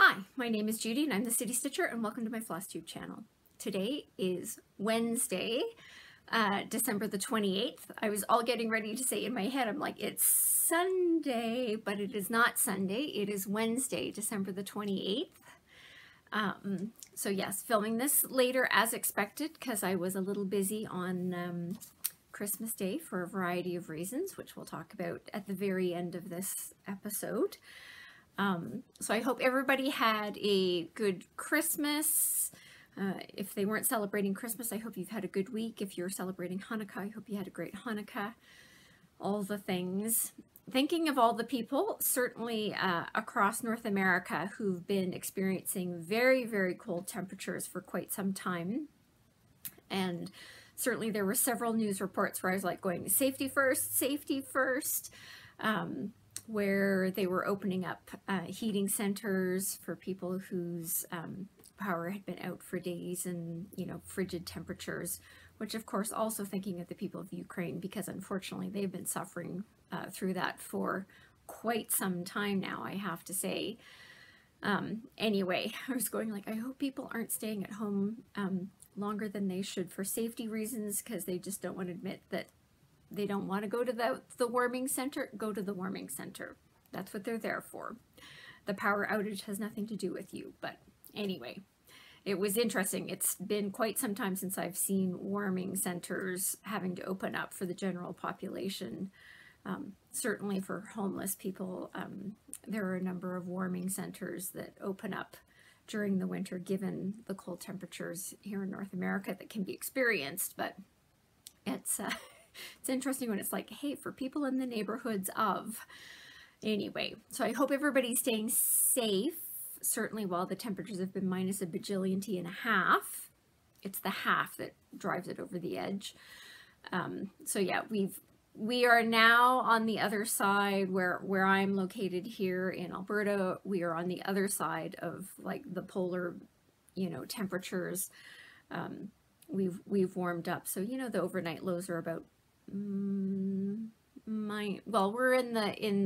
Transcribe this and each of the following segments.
Hi, my name is Judy and I'm the City Stitcher, and welcome to my Flosstube channel. Today is Wednesday, December the 28th. I was all getting ready to say in my head, I'm like, it's Sunday, but it is not Sunday. It is Wednesday, December the 28th. So yes, filming this later as expected because I was a little busy on Christmas Day for a variety of reasons, which we'll talk about at the very end of this episode. So I hope everybody had a good Christmas. If they weren't celebrating Christmas, I hope you've had a good week. If you're celebrating Hanukkah, I hope you had a great Hanukkah. All the things. Thinking of all the people, certainly across North America, who've been experiencing very, very cold temperatures for quite some time. And certainly there were several news reports where I was like going, safety first, safety first. Where they were opening up heating centers for people whose power had been out for days, and, you know, frigid temperatures, which of course also thinking of the people of Ukraine, because unfortunately they've been suffering through that for quite some time now, I have to say. Anyway, I was going like, I hope people aren't staying at home longer than they should for safety reasons, because they just don't want to admit that they don't want to go to the warming center. Go to the warming center. That's what they're there for. The power outage has nothing to do with you. But anyway, it was interesting. It's been quite some time since I've seen warming centers having to open up for the general population. Certainly for homeless people, there are a number of warming centers that open up during the winter, given the cold temperatures here in North America that can be experienced. But it's interesting when it's like, hey, for people in the neighborhoods of. Anyway, so I hope everybody's staying safe, certainly while the temperatures have been minus a bajillion and a half. It's the half that drives it over the edge. So yeah, we are now on the other side where I'm located here in Alberta. We are on the other side of like the polar, you know, temperatures. We've warmed up. So, you know, the overnight lows are about well, we're in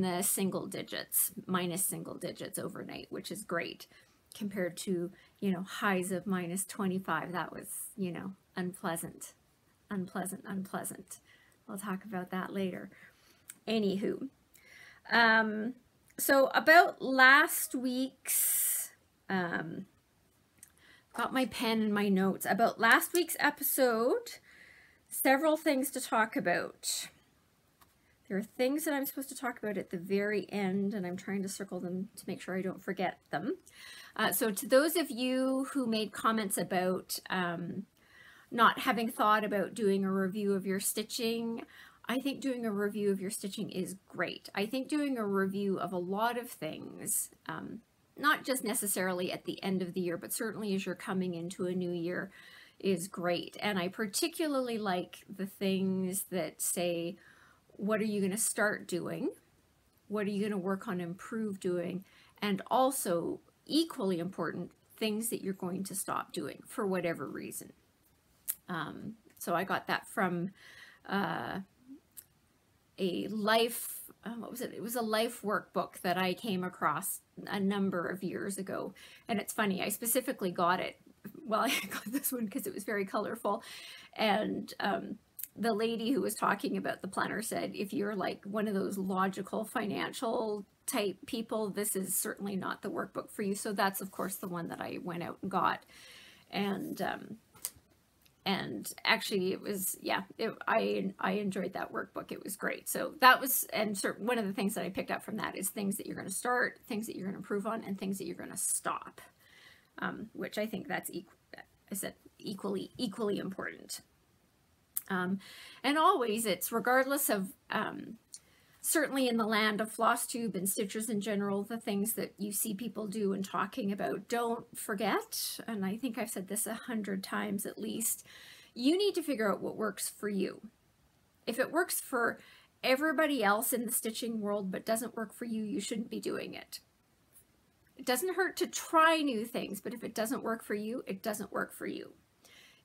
the single digits, minus single digits overnight, which is great compared to, you know, highs of minus 25. That was, you know, unpleasant. I'll talk about that later. Anywho, so about last week's, got my pen and my notes about last week's episode. Several things to talk about. There are things that I'm supposed to talk about at the very end, and I'm trying to circle them to make sure I don't forget them. So to those of you who made comments about not having thought about doing a review of your stitching, I think doing a review of your stitching is great. I think doing a review of a lot of things, not just necessarily at the end of the year, but certainly as you're coming into a new year, is great. And I particularly like the things that say, what are you going to start doing? What are you going to work on improve doing? And also, equally important, things that you're going to stop doing for whatever reason. So I got that from a life, what was it? It was a life workbook that I came across a number of years ago. And it's funny, I specifically got it. Well, I got this one because it was very colorful. And the lady who was talking about the planner said, if you're like one of those logical financial type people, this is certainly not the workbook for you. So that's, of course, the one that I went out and got. And actually it was, yeah, I enjoyed that workbook. It was great. So that was, and one of the things that I picked up from that is things that you're going to start, things that you're going to improve on, and things that you're going to stop, which I think that's equally important. And always, it's regardless of, certainly in the land of Flosstube and stitchers in general, the things that you see people do and talking about, don't forget, and I think I've said this 100 times at least, you need to figure out what works for you. If it works for everybody else in the stitching world but doesn't work for you, you shouldn't be doing it. It doesn't hurt to try new things, but if it doesn't work for you, it doesn't work for you.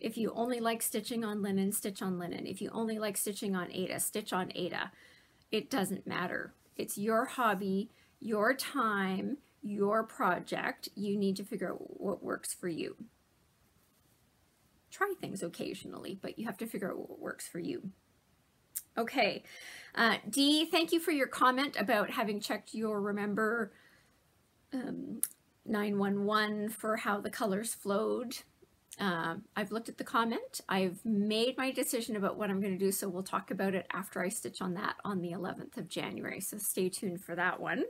If you only like stitching on linen, stitch on linen. If you only like stitching on Aida, stitch on Aida. It doesn't matter. It's your hobby, your time, your project, you need to figure out what works for you. Try things occasionally, but you have to figure out what works for you. Okay, Dee, thank you for your comment about having checked your Remember 911 for how the colors flowed. I've looked at the comment. I've made my decision about what I'm going to do, so we'll talk about it after I stitch on that on the 11th of January, so stay tuned for that one.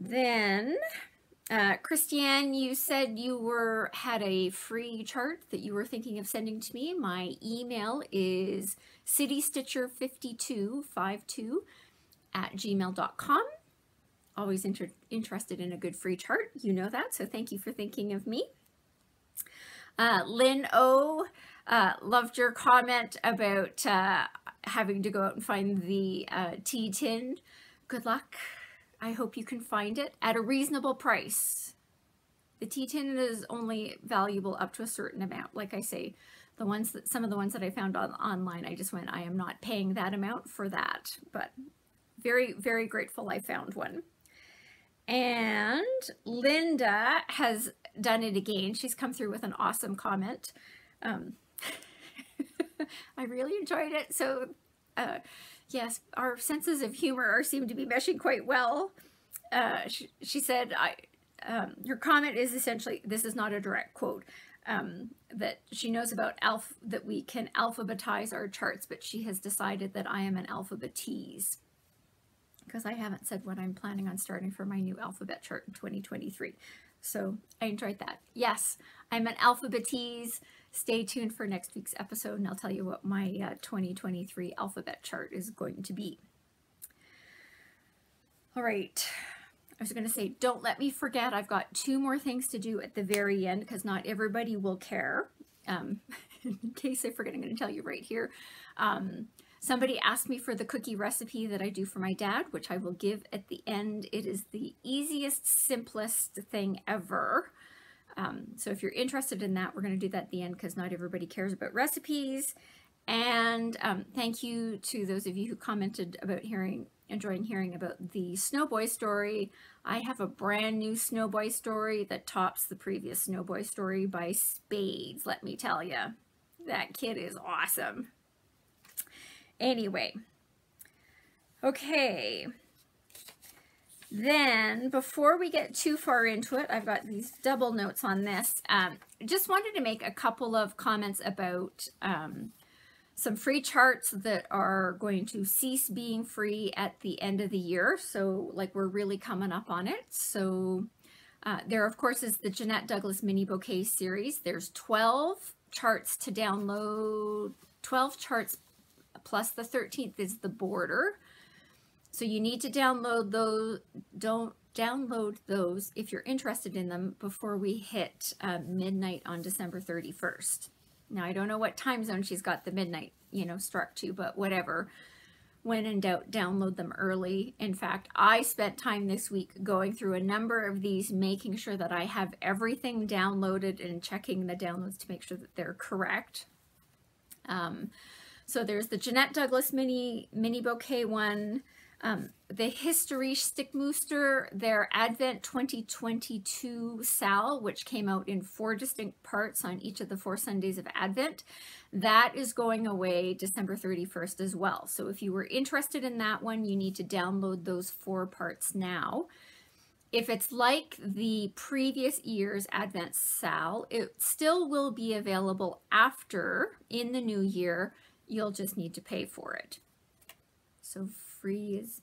Then, Christiane, you said you had a free chart that you were thinking of sending to me. My email is citystitcher5252@gmail.com. Always interested in a good free chart. You know that, so thank you for thinking of me. Lynn O, loved your comment about having to go out and find the tea tin. Good luck. I hope you can find it at a reasonable price. The tea tin is only valuable up to a certain amount. Like I say, some of the ones that I found online, I just went, I am not paying that amount for that. But very, very grateful I found one. And Linda has done it again. She's come through with an awesome comment. I really enjoyed it. So yes, our senses of humor seem to be meshing quite well. She said, her comment is essentially, this is not a direct quote, that she knows about that we can alphabetize our charts, but she has decided that I am an alphabetese, because I haven't said what I'm planning on starting for my new alphabet chart in 2023. So I enjoyed that. Yes, I'm an alphabetese. Stay tuned for next week's episode and I'll tell you what my 2023 alphabet chart is going to be. All right. I was going to say, don't let me forget, I've got 2 more things to do at the very end because not everybody will care. In case I forget, I'm going to tell you right here. Somebody asked me for the cookie recipe that I do for my dad, which I will give at the end. It is the easiest, simplest thing ever. So if you're interested in that, we're going to do that at the end because not everybody cares about recipes. And thank you to those of you who commented about enjoying hearing about the Snowboy story. I have a brand new Snowboy story that tops the previous Snowboy story by spades, let me tell you. That kid is awesome. Anyway, okay. Then, before we get too far into it, I've got these double notes on this. Just wanted to make a couple of comments about some free charts that are going to cease being free at the end of the year. So, like, we're really coming up on it. So, there, of course, is the Jeanette Douglas Mini Bouquet series. There's 12 charts to download, 12 charts plus the 13th is the border. So you need to download those. Don't download those if you're interested in them before we hit midnight on December 31st. Now, I don't know what time zone she's got the midnight, struck to, but whatever. When in doubt, download them early. In fact, I spent time this week going through a number of these, making sure that I have everything downloaded and checking the downloads to make sure that they're correct. So there's the Jeanette Douglas Mini Bouquet one, the History Stickmooster, their Advent 2022 Sal, which came out in 4 distinct parts on each of the 4 Sundays of Advent. That is going away December 31st as well. So if you were interested in that one, you need to download those 4 parts now. If it's like the previous year's Advent Sal, it still will be available after, in the new year. You'll just need to pay for it. So free is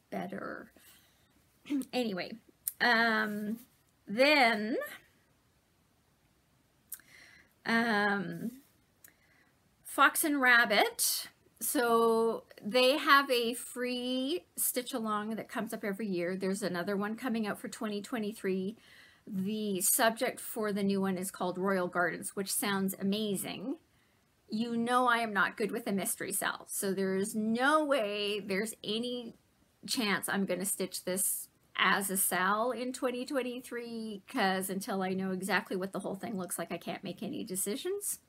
better. Anyway, then Fox and Rabbit. So they have a free stitch along that comes up every year. There's another one coming out for 2023. The subject for the new one is called Royal Gardens, which sounds amazing. You know I am not good with a mystery sal, so there's no way there's any chance I'm going to stitch this as a sal in 2023, because until I know exactly what the whole thing looks like, I can't make any decisions.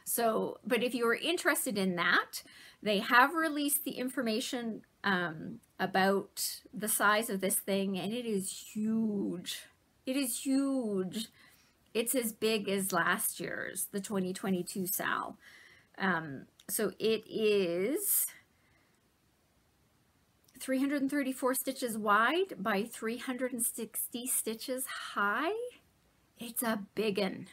So, but if you are interested in that, they have released the information about the size of this thing, and it is huge. It is huge. It's as big as last year's, the 2022 Sal. So it is 334 stitches wide by 360 stitches high. It's a biggin.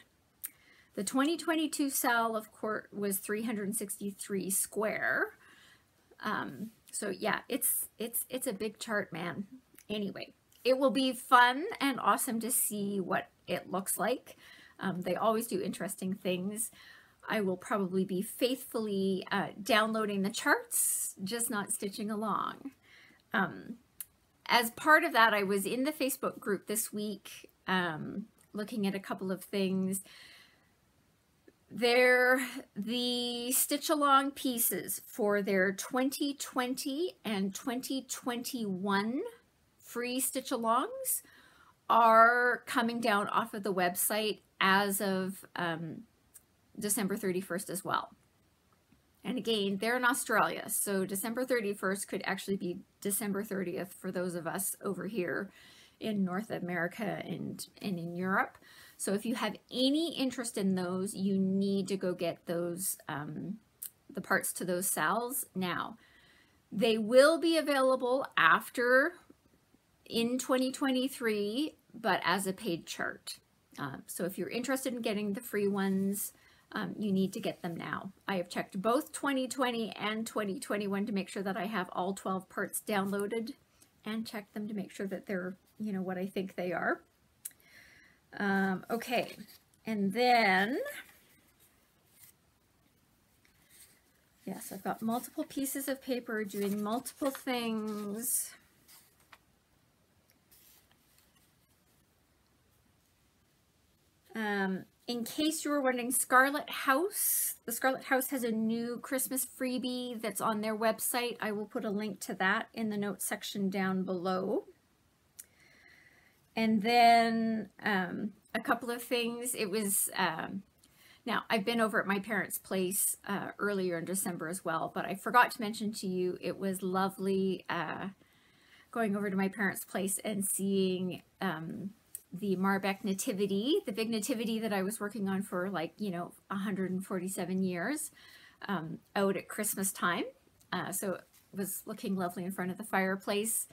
The 2022 Sal, of course, was 363 square. So yeah, it's a big chart, man. Anyway, it will be fun and awesome to see what it looks like. They always do interesting things. I will probably be faithfully downloading the charts, just not stitching along. As part of that, I was in the Facebook group this week looking at a couple of things. They're the stitch along pieces for their 2020 and 2021 free stitch alongs are coming down off of the website as of December 31st as well. And again, they're in Australia, so December 31st could actually be December 30th for those of us over here in North America and in Europe. So if you have any interest in those, you need to go get those, the parts to those Sals now. They will be available after in 2023, but as a paid chart. So if you're interested in getting the free ones, you need to get them now. I have checked both 2020 and 2021 to make sure that I have all 12 parts downloaded and checked them to make sure that they're, you know, what I think they are. Okay, and then, yes, I've got multiple pieces of paper doing multiple things. In case you were wondering, Scarlet House, the Scarlet House has a new Christmas freebie that's on their website. I will put a link to that in the notes section down below. And then a couple of things. It was, now I've been over at my parents' place earlier in December as well, but I forgot to mention to you, it was lovely going over to my parents' place and seeing the Marbeck Nativity, the big nativity that I was working on for like, you know, 147 years out at Christmas time. So it was looking lovely in front of the fireplace.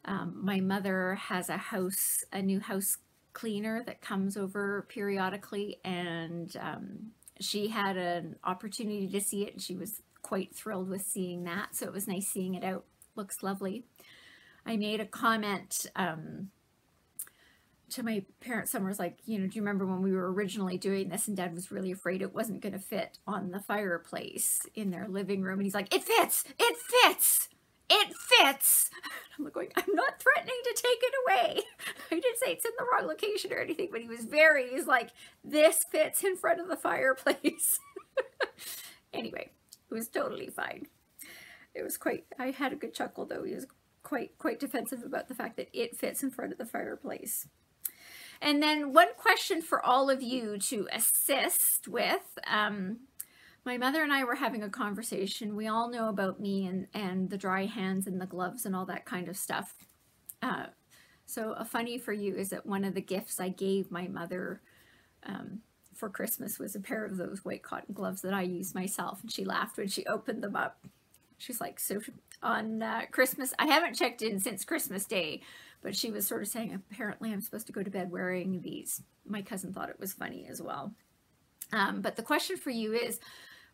My mother has a new house cleaner that comes over periodically, and she had an opportunity to see it, and she was quite thrilled with seeing that. So it was nice seeing it out. Looks lovely. I made a comment to my parents. Someone was like, you know, do you remember when we were originally doing this and Dad was really afraid it wasn't going to fit on the fireplace in their living room? And he's like, it fits, it fits. It fits. I'm going, I'm not threatening to take it away. I didn't say it's in the wrong location or anything, but he's like, this fits in front of the fireplace. Anyway, it was totally fine. It was quite, I had a good chuckle though. He was quite defensive about the fact that it fits in front of the fireplace. And then one question for all of you to assist with, my mother and I were having a conversation. We all know about me and the dry hands and the gloves and all that kind of stuff. So a funny for you is that one of the gifts I gave my mother for Christmas was a pair of those white cotton gloves that I use myself. And she laughed when she opened them up. She's like, so on Christmas, I haven't checked in since Christmas Day, but she was sort of saying, apparently I'm supposed to go to bed wearing these. My cousin thought it was funny as well. But the question for you is,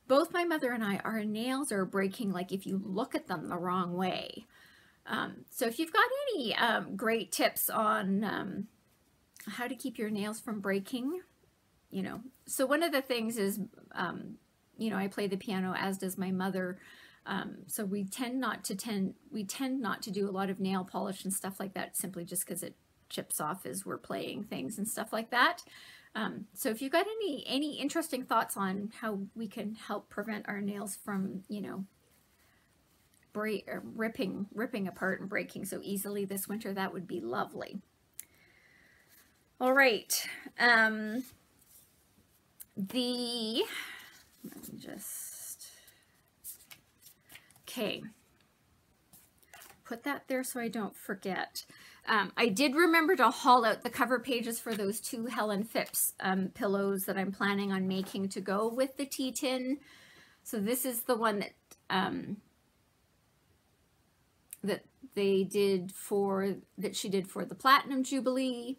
both my mother and I, our nails are breaking like if you look at them the wrong way. So if you've got any great tips on how to keep your nails from breaking, you know. So one of the things is, you know, I play the piano, as does my mother. So we tend not to do a lot of nail polish and stuff like that, simply just because it chips off as we're playing things and stuff like that. So if you've got any interesting thoughts on how we can help prevent our nails from, you know, ripping apart and breaking so easily this winter, that would be lovely. All right. Let me just, okay, put that there so I don't forget. I did remember to haul out the cover pages for those 2 Helen Phipps pillows that I'm planning on making to go with the tea tin. So this is the one that that they did for, that she did for the Platinum Jubilee.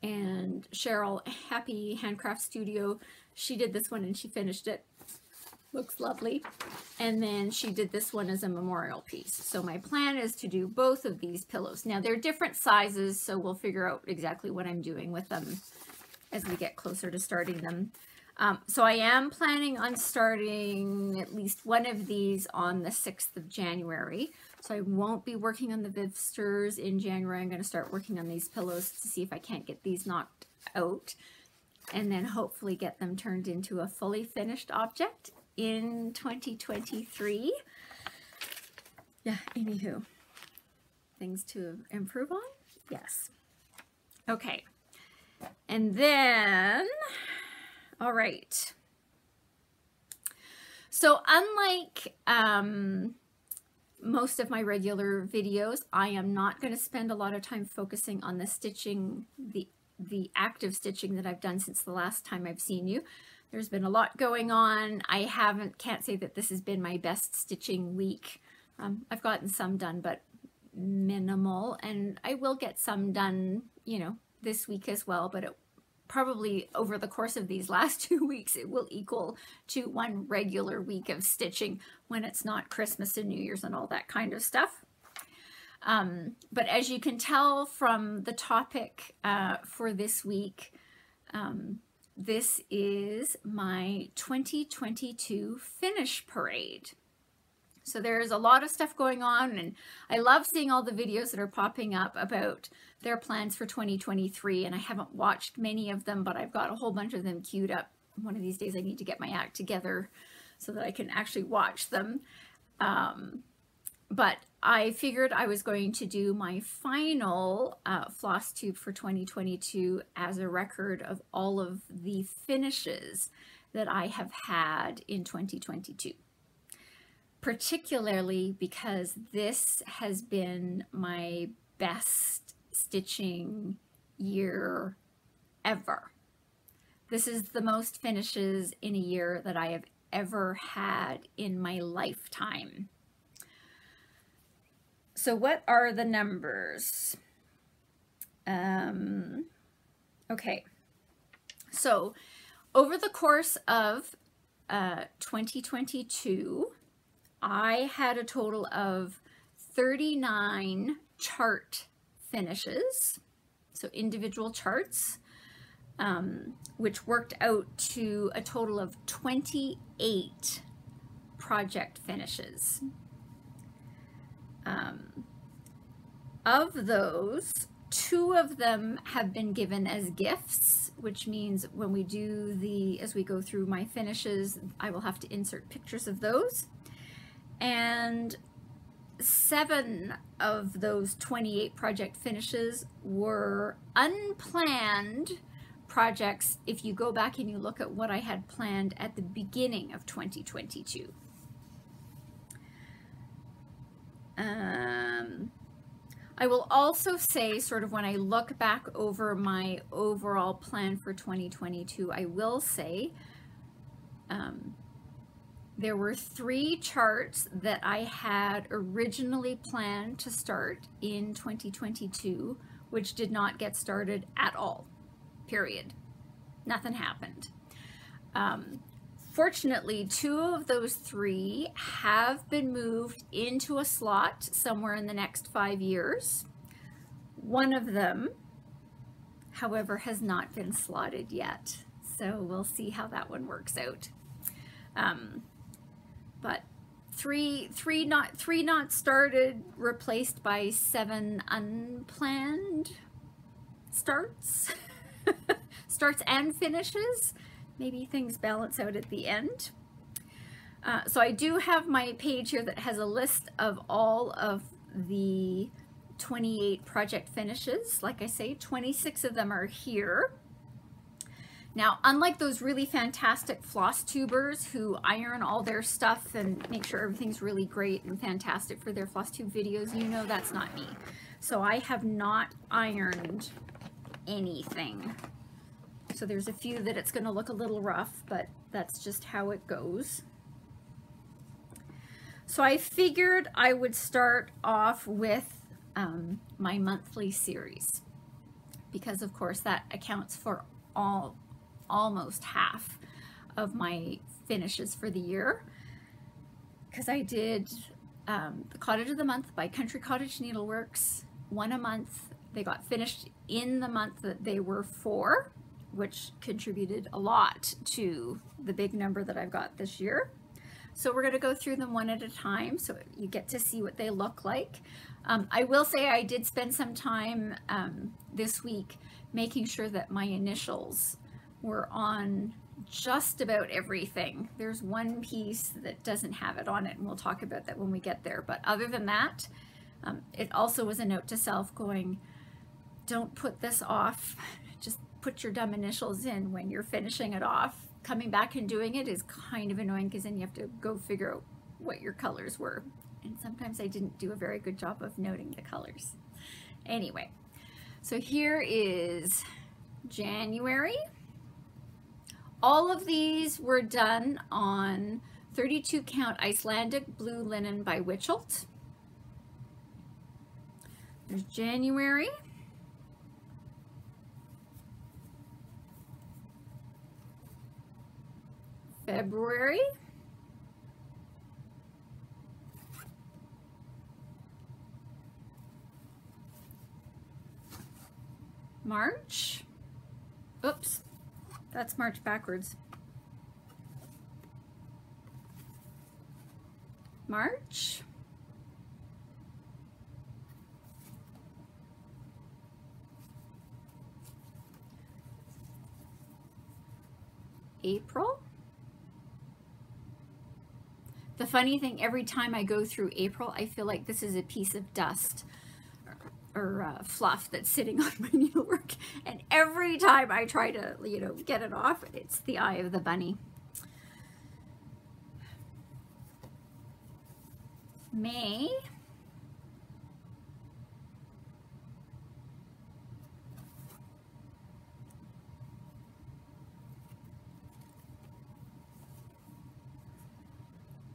And Cheryl, Happy Handcraft Studio, she did this one and she finished it. Looks lovely. And then she did this one as a memorial piece. So my plan is to do both of these pillows. Now they're different sizes, so we'll figure out exactly what I'm doing with them as we get closer to starting them. So I am planning on starting at least one of these on the 6th of January. So I won't be working on the Vivsters in January. I'm going to start working on these pillows to see if I can't get these knocked out. And then hopefully get them turned into a fully finished object in 2023. Yeah, anywho. Things to improve on? Yes. Okay. And then, all right. So unlike most of my regular videos, I am not going to spend a lot of time focusing on the stitching, the active stitching that I've done since the last time I've seen you. There's been a lot going on. I can't say that this has been my best stitching week. I've gotten some done, but minimal, and I will get some done, you know, this week as well, but it probably over the course of these last 2 weeks, it will equal to one regular week of stitching when it's not Christmas and New Year's and all that kind of stuff. But as you can tell from the topic for this week, this is my 2022 finish parade. So there's a lot of stuff going on, and I love seeing all the videos that are popping up about their plans for 2023, and I haven't watched many of them, but I've got a whole bunch of them queued up. One of these days I need to get my act together so that I can actually watch them. But I figured I was going to do my final Flosstube for 2022 as a record of all of the finishes that I have had in 2022. Particularly because this has been my best stitching year ever. This is the most finishes in a year that I have ever had in my lifetime. So what are the numbers? Okay, so over the course of 2022, I had a total of 39 chart finishes, so individual charts, which worked out to a total of 28 project finishes. Of those, 2 of them have been given as gifts, which means when we do as we go through my finishes, I will have to insert pictures of those. And 7 of those 28 project finishes were unplanned projects if you go back and you look at what I had planned at the beginning of 2022. I will also say, sort of when I look back over my overall plan for 2022, I will say there were 3 charts that I had originally planned to start in 2022, which did not get started at all, period. Nothing happened. Fortunately, 2 of those 3 have been moved into a slot somewhere in the next 5 years. One of them, however, has not been slotted yet. So we'll see how that one works out. But 3 not started, replaced by 7 unplanned starts, starts and finishes. Maybe things balance out at the end. So I do have my page here that has a list of all of the 28 project finishes. Like I say, 26 of them are here. Now, unlike those really fantastic floss tubers who iron all their stuff and make sure everything's really great and fantastic for their floss tube videos, you know that's not me. So I have not ironed anything. So there's a few that it's going to look a little rough, but that's just how it goes. So I figured I would start off with my monthly series, because of course that accounts for almost half of my finishes for the year, because I did the Cottage of the Month by Cottage Needleworks, one a month. They got finished in the month that they were for, which contributed a lot to the big number that I've got this year. So we're going to go through them one at a time so you get to see what they look like. I will say I did spend some time this week making sure that my initials were on just about everything. There's one piece that doesn't have it on it, and we'll talk about that when we get there. But other than that, it also was a note to self going, don't put this off. Just put your dumb initials in when you're finishing it off. Coming back and doing it is kind of annoying, because then you have to go figure out what your colors were. And sometimes I didn't do a very good job of noting the colors. Anyway, so here is January. All of these were done on 32 count Icelandic Blue linen by Witchelt. There's January. February. March. Oops, that's March backwards. March. April. The funny thing, every time I go through April, I feel like this is a piece of dust or fluff that's sitting on my needlework. And every time I try to, you know, get it off, it's the eye of the bunny. May.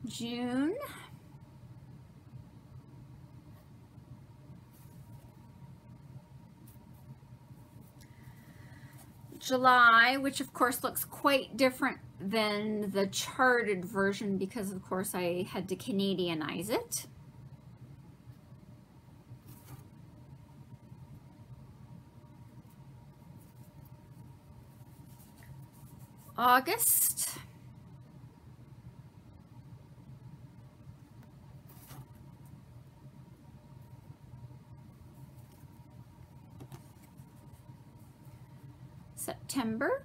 June. July, which of course looks quite different than the charted version because of course I had to Canadianize it. August. September.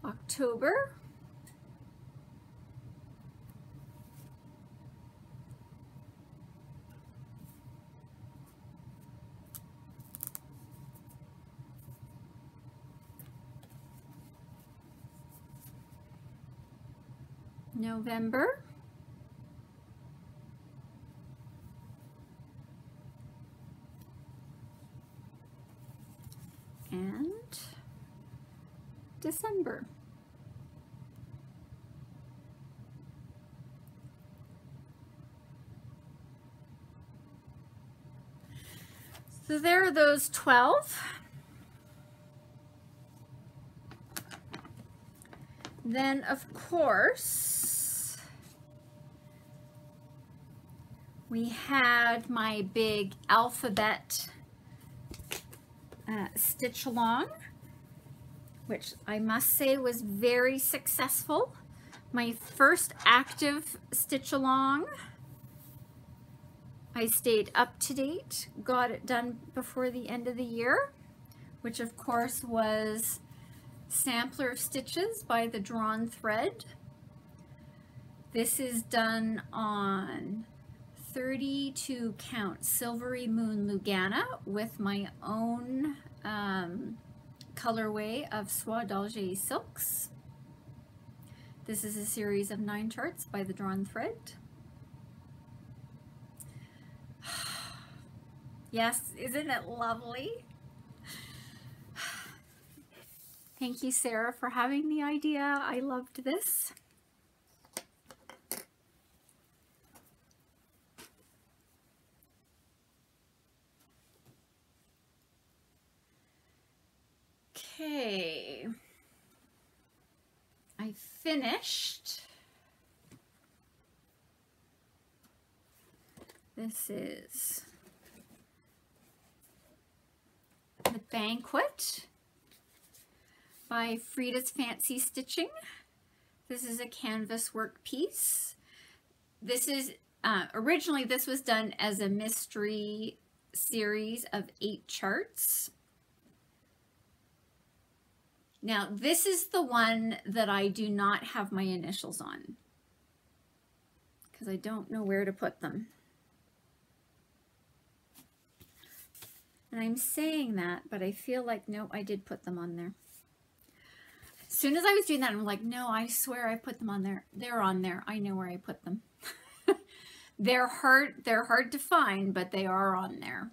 October. November. And December. So there are those 12. Then, of course, we had my big alphabet stitch along, which I must say was very successful. My first active stitch along. I stayed up to date, got it done before the end of the year, which of course was Sampler of Stitches by the Drawn Thread. This is done on 32 count Silvery Moon Lugana with my own colorway of Soie Perlee silks. This is a series of 9 charts by the Drawn Thread. Yes, isn't it lovely? Thank you, Sarah, for having the idea. I loved this. Okay, I finished. This is the Banquet by Frida's Fancy Stitching. This is a canvas work piece. This is, originally this was done as a mystery series of 8 charts. Now, this is the one that I do not have my initials on because I don't know where to put them. And I'm saying that, but I feel like, no, I did put them on there. As soon as I was doing that, I'm like, no, I swear I put them on there. They're on there. I know where I put them. They're hard to find, but they are on there.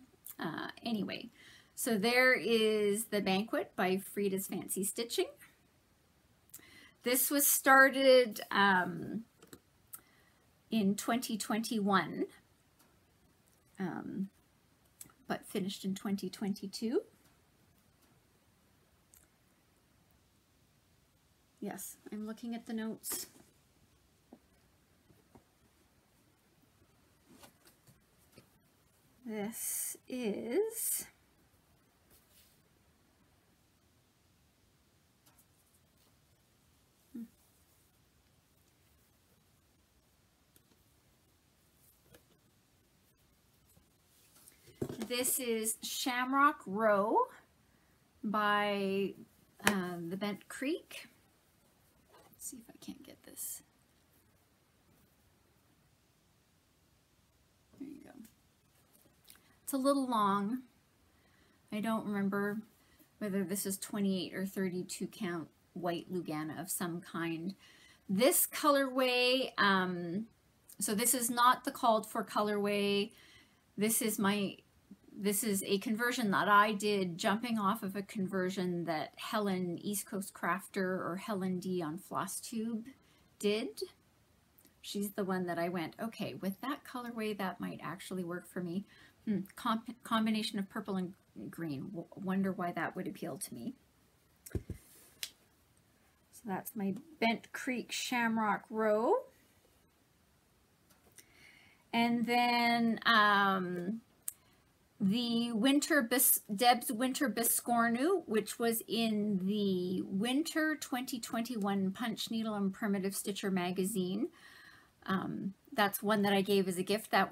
Anyway. So there is the Banquet by Frida's Fancy Stitching. This was started in 2021, but finished in 2022. Yes, I'm looking at the notes. This is Shamrock Row by the Bent Creek. Let's see if I can't get this. There you go. It's a little long. I don't remember whether this is 28 or 32 count white Lugana of some kind. This colorway, so this is not the called for colorway. This is a conversion that I did, jumping off of a conversion that Helen East Coast Crafter, or Helen D on Flosstube, did. She's the one that I went, okay, with that colorway, that might actually work for me. Combination of purple and green. Wonder why that would appeal to me. So that's my Bent Creek Shamrock Row. And then the Deb's Winter Biscornu, which was in the Winter 2021 Punch Needle and Primitive Stitcher magazine. That's one that I gave as a gift. That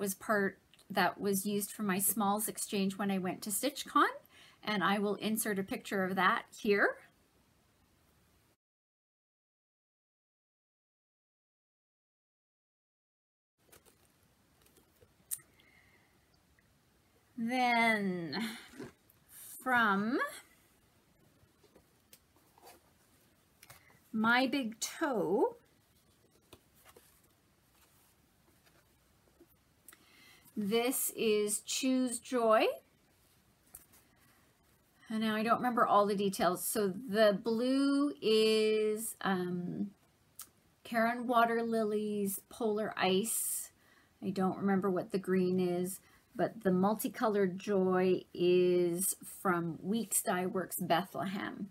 was used for my smalls exchange when I went to StitchCon, and I will insert a picture of that here. Then from My Big Toe, this is Choose Joy. And now I don't remember all the details. So the blue is Karen Water Lilies Polar Ice. I don't remember what the green is, but the multicolored Joy is from Weeks Dye Works Bethlehem.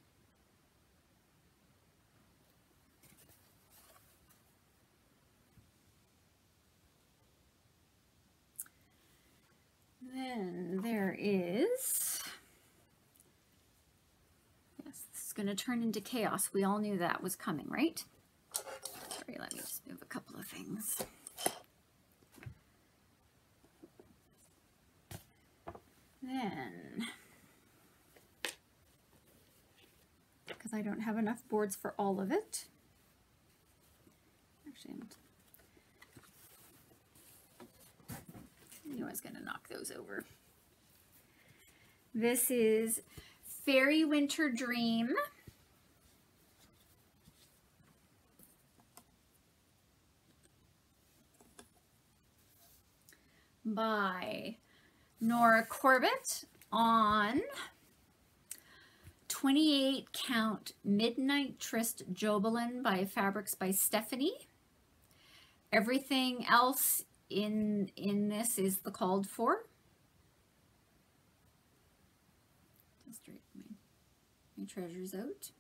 Then there is, yes, this is going to turn into chaos. We all knew that was coming, right? Sorry, let me just move a couple of things. Then, because I don't have enough boards for all of it, actually I knew I was going to knock those over. This is Fairy Winter Dream by Nora Corbett on 28 count Midnight Tryst Jobelin by Fabrics by Stephanie. Everything else in this is the called for. Just straighten my treasures out.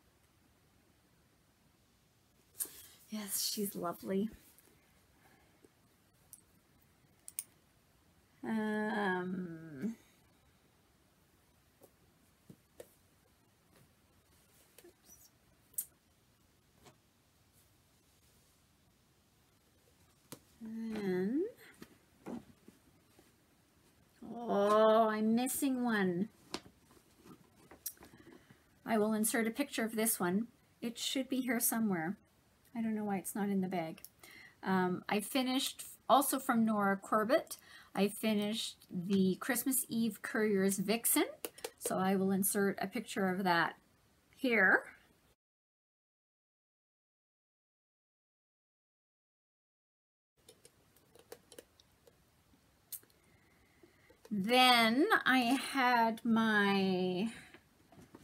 Yes, she's lovely. Then, oh, I'm missing one. I will insert a picture of this one. It should be here somewhere. I don't know why it's not in the bag. I finished, also from Nora Corbett, I finished the Christmas Eve Courier's Vixen, so I will insert a picture of that here. Then I had my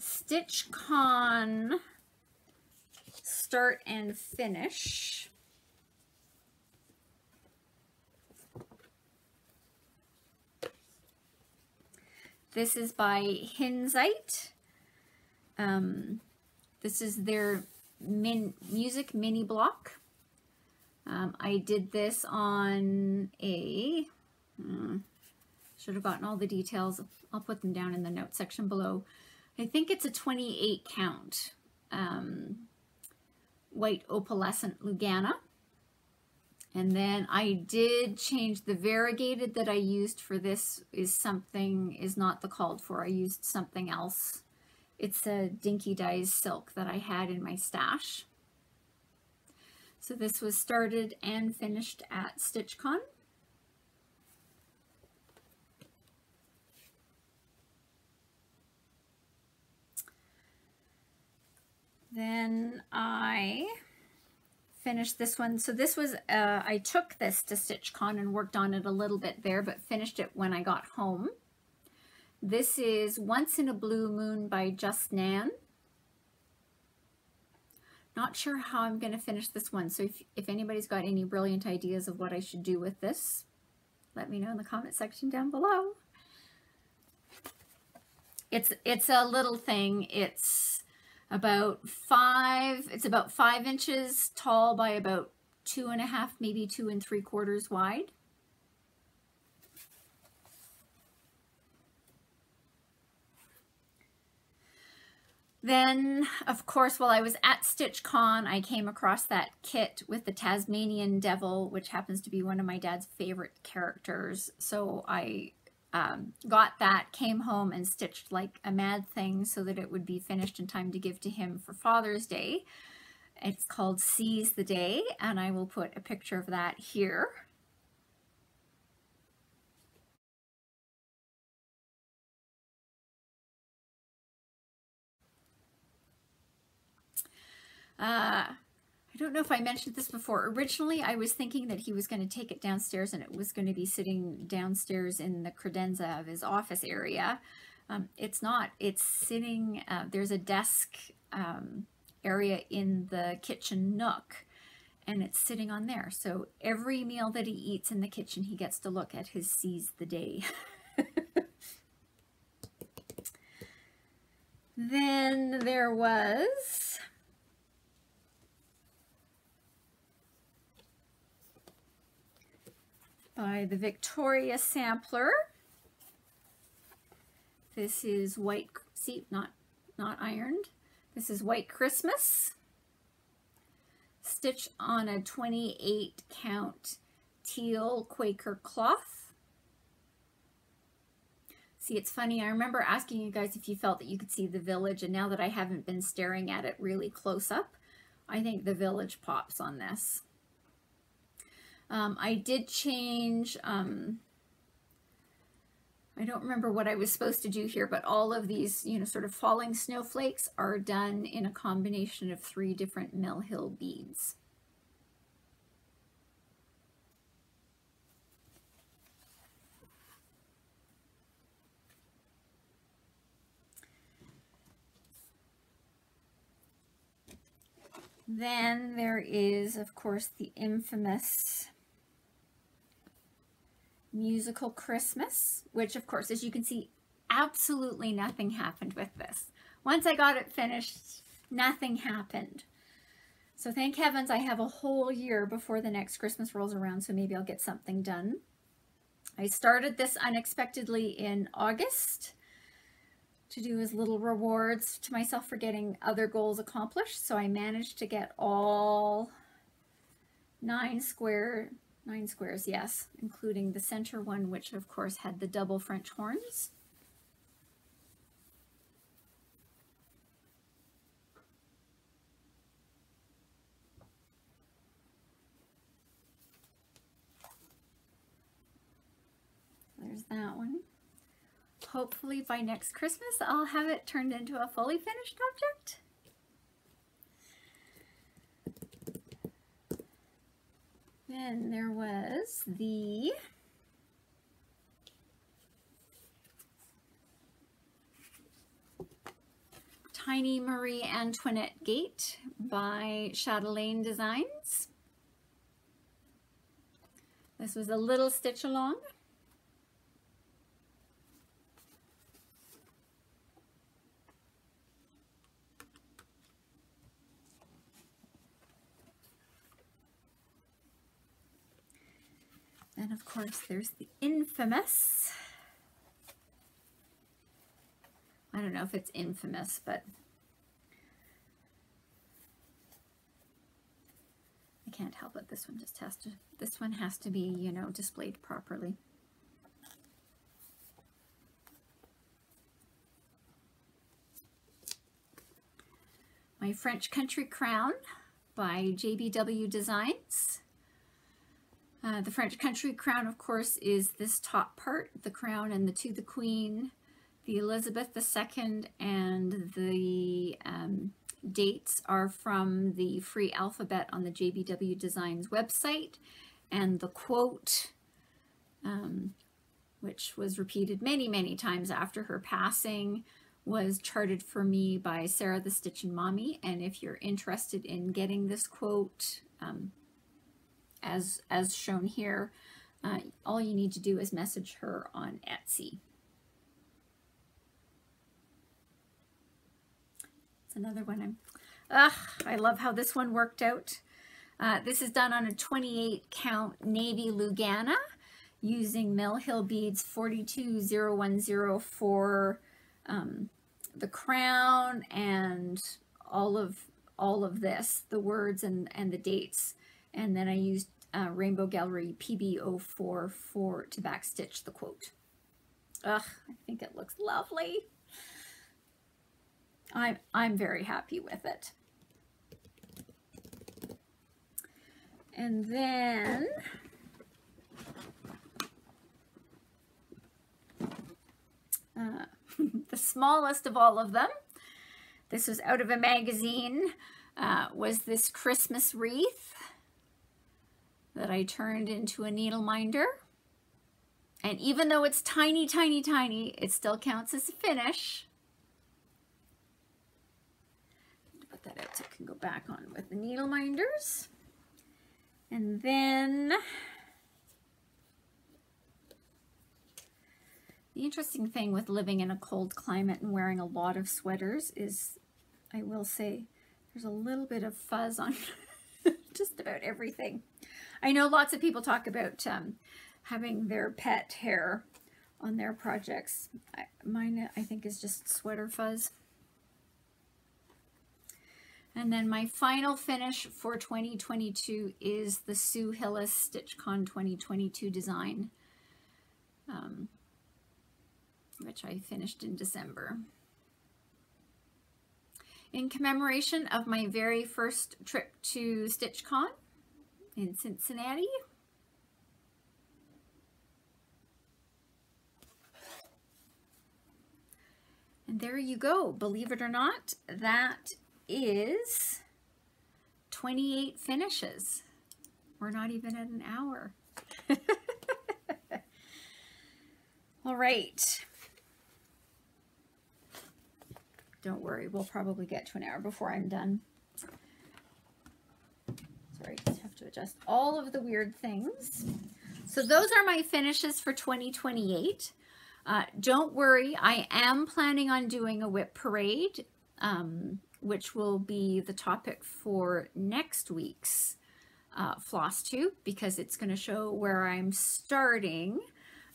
StitchCon start and finish. This is by Hinzite. This is their music mini block. I did this on a, should have gotten all the details. I'll put them down in the notes section below. I think it's a 28 count white opalescent Lugana. And then I did change the variegated that I used for this is not the called for. I used something else. It's a Dinky Dyes silk that I had in my stash. So this was started and finished at StitchCon. Then I finished this one. So this was, I took this to StitchCon and worked on it a little bit there, but finished it when I got home. This is Once in a Blue Moon by Just Nan. Not sure how I'm going to finish this one. So if anybody's got any brilliant ideas of what I should do with this, let me know in the comment section down below. It's a little thing. It's about 5 inches tall by about 2.5, maybe 2 3/4 wide. Then, of course, while I was at StitchCon, I came across that kit with the Tasmanian Devil, which happens to be one of my dad's favorite characters. So I got that, came home and stitched like a mad thing so that it would be finished in time to give to him for Father's Day. It's called Seize the Day, and I will put a picture of that here. I don't know if I mentioned this before. Originally, I was thinking that he was going to take it downstairs and it was going to be sitting downstairs in the credenza of his office area. It's not. It's sitting, there's a desk area in the kitchen nook, and it's sitting on there. So every meal that he eats in the kitchen, he gets to look at his Seize the Day. Then there was by the Victoria Sampler. This is white, see, not ironed. This is White Christmas, stitched on a 28 count teal Quaker cloth. See, it's funny, I remember asking you guys if you felt that you could see the village, and now that I haven't been staring at it really close up, I think the village pops on this. I did change I don't remember what I was supposed to do here, but all of these, you know, sort of falling snowflakes are done in a combination of 3 different Mill Hill beads. Then there is, of course, the infamous Musical Christmas, which, of course, as you can see, absolutely nothing happened with this. Once I got it finished, nothing happened. So thank heavens I have a whole year before the next Christmas rolls around, so maybe I'll get something done. I started this unexpectedly in August to do as little rewards to myself for getting other goals accomplished. So I managed to get all 9 squares, yes, including the center one, which of course had the double French horns. There's that one. Hopefully by next Christmas, I'll have it turned into a fully finished object. Then there was the Tiny Marie Antoinette Gate by Chatelaine Designs. This was a little stitch along. And of course, there's the infamous, I don't know if it's infamous, but I can't help it. This one just has to, this one has to be, you know, displayed properly. My French Country Crown by JBW Designs. The French Country Crown, of course, is this top part, the crown and the to the Queen, the Elizabeth II, and the dates are from the free alphabet on the JBW Designs website, and the quote, which was repeated many, many times after her passing, was charted for me by Sarah the Stitchin' Mommy. And if you're interested in getting this quote, as shown here, all you need to do is message her on Etsy. It's another one I love how this one worked out. This is done on a 28 count navy Lugana using Mill Hill beads 42010 for the crown and all of this, the words and the dates. And then I used Rainbow Gallery PB04 to backstitch the quote. Ugh, I think it looks lovely. I'm very happy with it. And then the smallest of all of them, this was out of a magazine, was this Christmas wreath that I turned into a needle minder. And even though it's tiny, tiny, tiny, it still counts as a finish. Put that out so it can go back on with the needle minders. And then the interesting thing with living in a cold climate and wearing a lot of sweaters is, I will say, there's a little bit of fuzz on just about everything. I know lots of people talk about having their pet hair on their projects. Mine, I think, is just sweater fuzz. And then my final finish for 2022 is the Sue Hillis StitchCon 2022 design, which I finished in December. In commemoration of my very first trip to StitchCon in Cincinnati, And there you go. Believe it or not, that is 28 finishes. We're not even at an hour. All right. Don't worry, we'll probably get to an hour before I'm done. Sorry, just have to adjust all of the weird things. So those are my finishes for 2028. Don't worry, I am planning on doing a whip parade, which will be the topic for next week's Flosstube, because it's going to show where I'm starting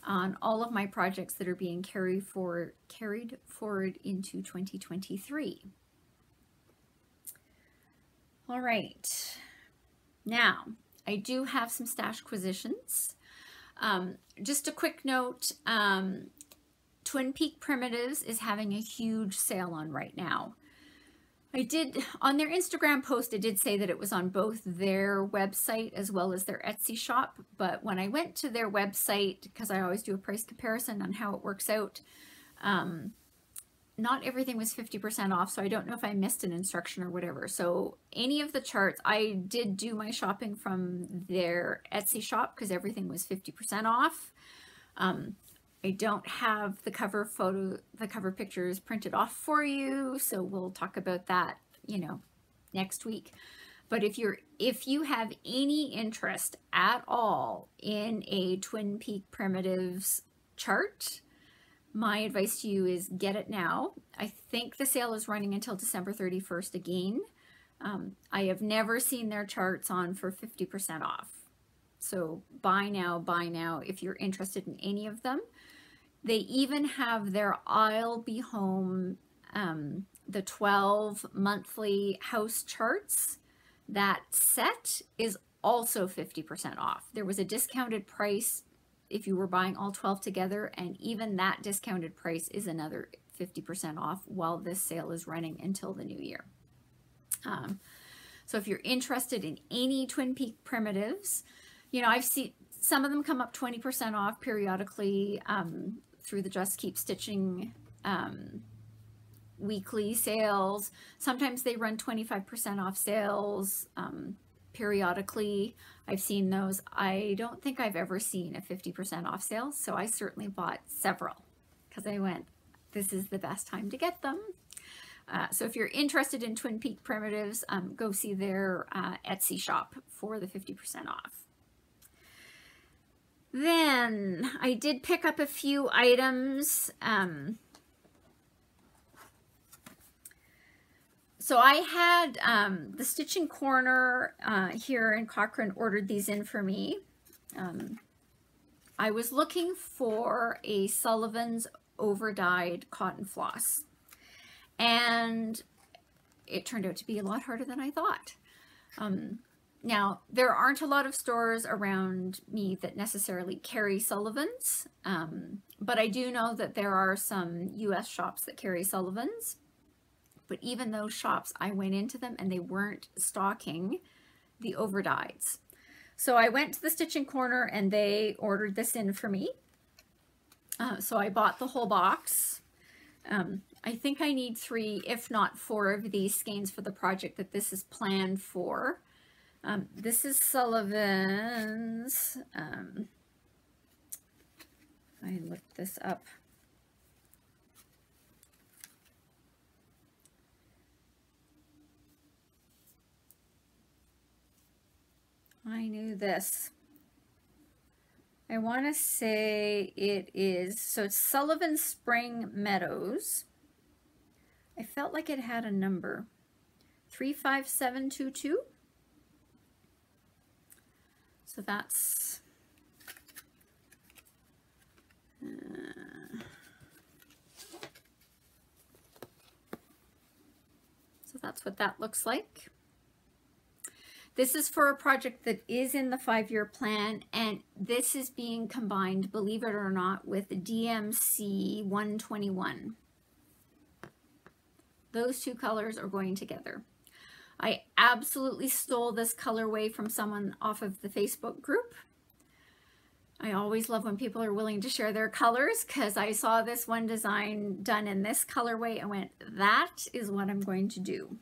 on all of my projects that are being carried forward into 2023. All right, now I do have some stash acquisitions. Just a quick note, Twin Peak Primitives is having a huge sale on right now. I did, on their Instagram post, it did say that it was on both their website as well as their Etsy shop. But when I went to their website, because I always do a price comparison on how it works out, not everything was 50% off. So I don't know if I missed an instruction or whatever. So any of the charts, I did do my shopping from their Etsy shop because everything was 50% off. I don't have the cover pictures printed off for you, so we'll talk about that, you know, next week. But if you have any interest at all in a Twin Peak Primitives chart, my advice to you is get it now. I think the sale is running until December 31st again. I have never seen their charts on for 50% off. So buy now if you're interested in any of them. They even have their I'll Be Home, the 12 monthly house charts. That set is also 50% off. There was a discounted price if you were buying all 12 together, and even that discounted price is another 50% off while this sale is running until the new year. So if you're interested in any Twin Peak Primitives, you know, I've seen some of them come up 20% off periodically through the Just Keep Stitching weekly sales. Sometimes they run 25% off sales periodically. I've seen those. I don't think I've ever seen a 50% off sale, so I certainly bought several because I went, this is the best time to get them. So if you're interested in Twin Peak Primitives, go see their Etsy shop for the 50% off. Then I did pick up a few items. So I had the Stitching Corner here in Cochrane ordered these in for me. I was looking for a Sullivan's over-dyed cotton floss, and it turned out to be a lot harder than I thought. Now, there aren't a lot of stores around me that necessarily carry Sullivan's, but I do know that there are some US shops that carry Sullivan's. But even those shops, I went into them and they weren't stocking the overdyes. So I went to the Stitching Corner and they ordered this in for me. So I bought the whole box. I think I need 3, if not 4 of these skeins for the project that this is planned for. This is Sullivan's. I looked this up. I knew this. I want to say it is, so it's Sullivan Spring Meadows. I felt like it had a number. 35722. So that's what that looks like. This is for a project that is in the 5-year plan, and this is being combined, believe it or not, with DMC 121. Those two colors are going together. I absolutely stole this colorway from someone off of the Facebook group. I always love when people are willing to share their colors, because I saw this one design done in this colorway and went, that is what I'm going to do.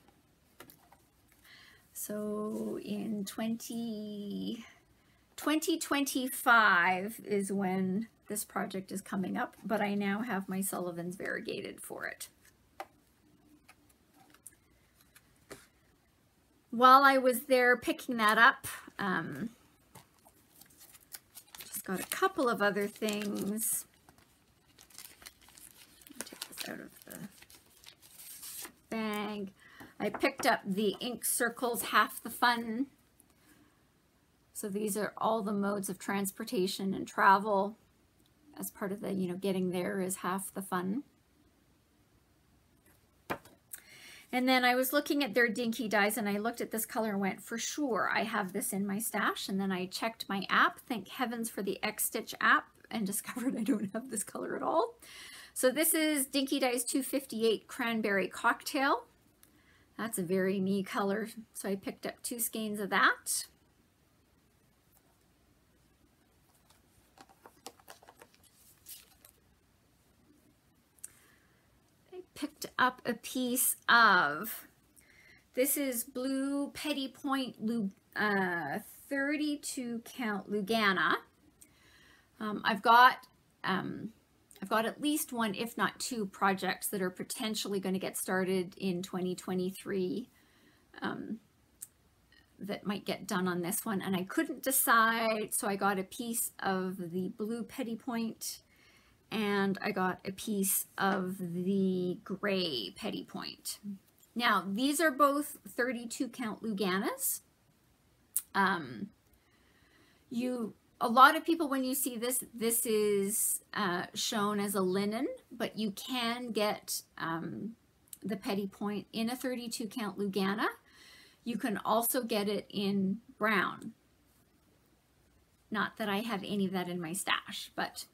So in 2025 is when this project is coming up, but I now have my Sullivan's variegated for it. While I was there picking that up, just got a couple of other things. Take this out of the bag. I picked up the Ink Circles Half the Fun. So these are all the modes of transportation and travel as part of the, getting there is half the fun. And then I was looking at their dinky dyes and I looked at this color and went, for sure, I have this in my stash. And then I checked my app, thank heavens for the X-Stitch app, and discovered I don't have this color at all. So this is Dinky Dyes 258 Cranberry Cocktail. That's a very me color. So I picked up 2 skeins of that. Picked up a piece of, this is Blue Petite 32 count Lugana. I've got at least 1, if not 2 projects that are potentially going to get started in 2023 that might get done on this one, and I couldn't decide, so I got a piece of the Blue Petite and I got a piece of the gray Petite. Now, these are both 32 count Luganas. A lot of people, when you see this, this is shown as a linen, but you can get the Petite in a 32 count Lugana. You can also get it in brown. Not that I have any of that in my stash, but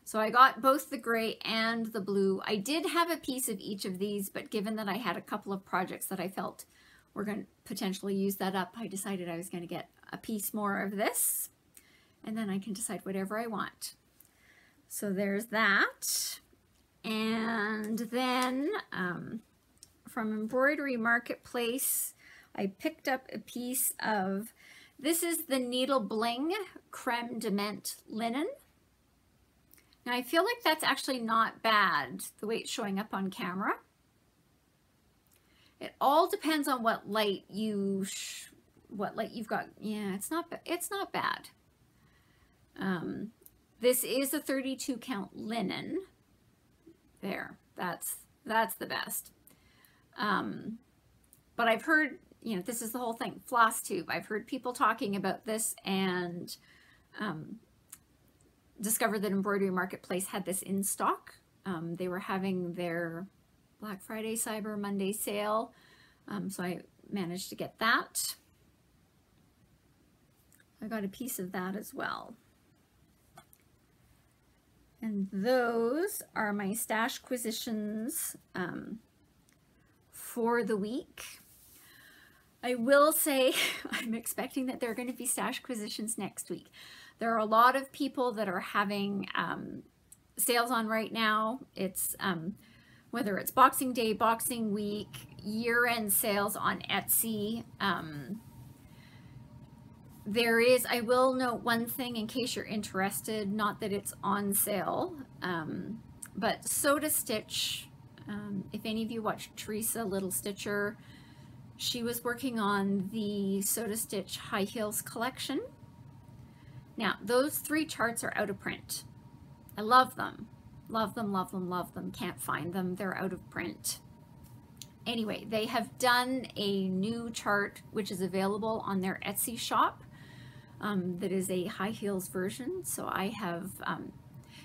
so I got both the gray and the blue. I did have a piece of each of these, but given that I had a couple of projects that I felt were going to potentially use that up, I decided I was going to get a piece more of this, and then I can decide whatever I want. So there's that. And then from Embroidery Marketplace, I picked up a piece of, this is the Needle Bling Creme de Menthe linen. Now I feel like that's actually not bad the way it's showing up on camera. It all depends on what light you've got. Yeah, it's not bad. This is a 32 count linen. There, that's the best. But I've heard, this is the whole thing, Flosstube. I've heard people talking about this and discovered that Embroidery Marketplace had this in stock. They were having their Black Friday, Cyber Monday sale, so I managed to get that. I got a piece of that as well. And those are my stash acquisitions for the week. I will say I'm expecting that there are going to be stash acquisitions next week. There are a lot of people that are having sales on right now. It's whether it's Boxing Day, Boxing Week, year-end sales on Etsy. There is, I will note one thing in case you're interested, not that it's on sale, but Soda Stitch, if any of you watched Teresa Little Stitcher, she was working on the Soda Stitch High Heels collection. Now, those 3 charts are out of print. I love them. Love them, love them, love them. Can't find them. They're out of print. Anyway, they have done a new chart which is available on their Etsy shop that is a high heels version. So I have,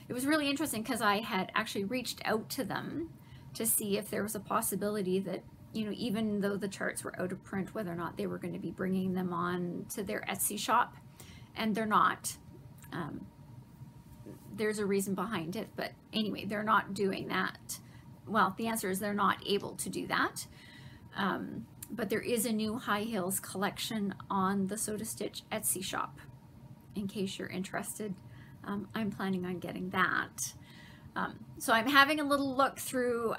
it was really interesting because I had actually reached out to them to see if there was a possibility that, even though the charts were out of print, whether or not they were going to be bringing them on to their Etsy shop. And they're not. There's a reason behind it, but anyway, they're not doing that. Well, the answer is they're not able to do that. But there is a new high heels collection on the Soda Stitch Etsy shop, in case you're interested. I'm planning on getting that. So I'm having a little look through